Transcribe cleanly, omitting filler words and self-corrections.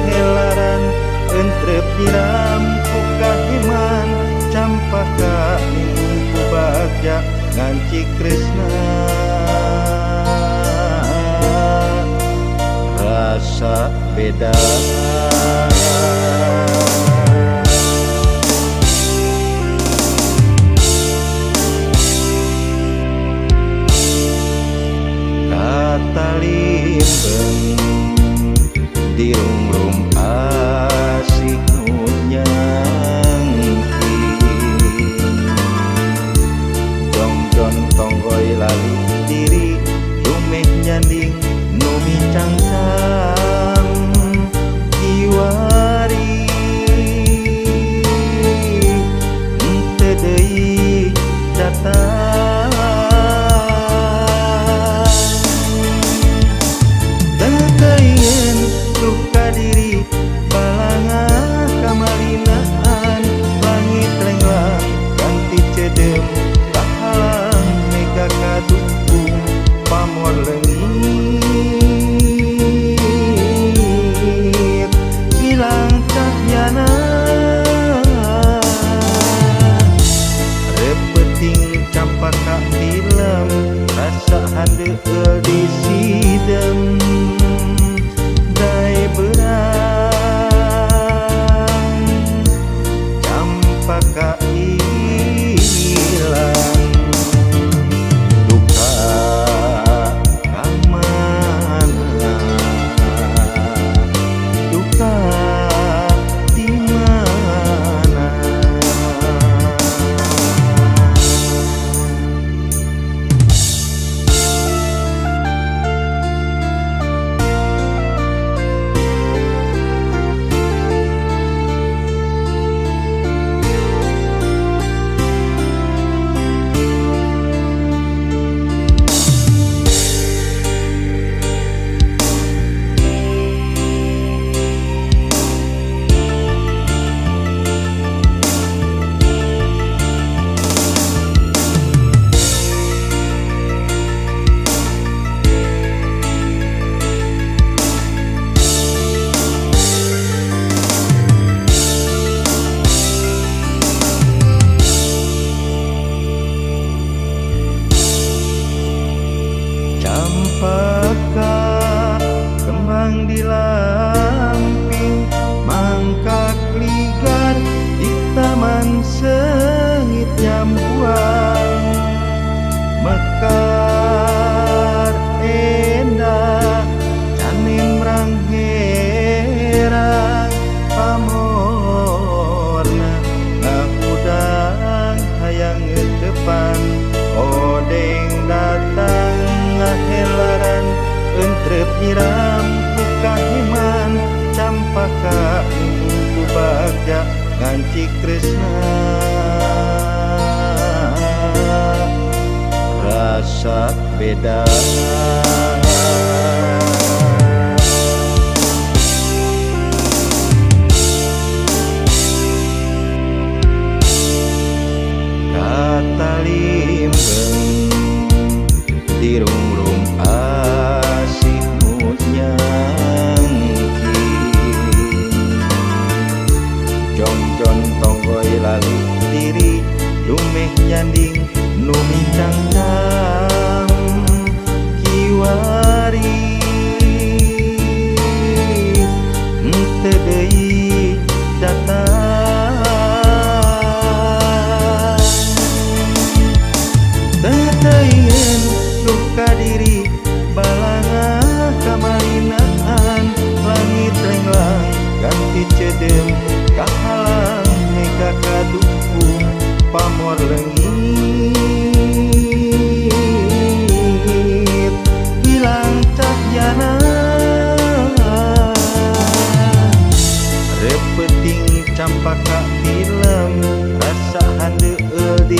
ngahelaran entrep nyiram ku kahiman campaka minggu bagja nganci Kresna rasa beda katalimben dirungrum asih nyangki jongjon tonggoy lali diri lumeh nyanding numi cangcang kiwari ente deui datang teuing luka diri balanga kamalinaan langit lenglang ganti cedem kahalang mega kadukung pamor leungit hilang cahyana repeting campaka film rasa handeueul di sidem dai berang campaka hilang duka kamana duka di mana campaka kembang di lamping mangkak ligar di taman sengit nyambuang mekar endah caning merang herang pamorna ngahudang hayang ngetepan odeng datang ngahelaran entrep nyiram ku kahiman campaka minggu bagja nganci Kresna rasa beda katalimben dirungrum asih nyangki jongjon tonggoy lali diri lumeh nyanding numi cangcang kiwari ente deui datang teuing luka diri balanga kamalinaan langit lenglang ganti cedem kahalang mega kadukung pamor leungit hilang cahyana repeting campaka film rasa handeueul di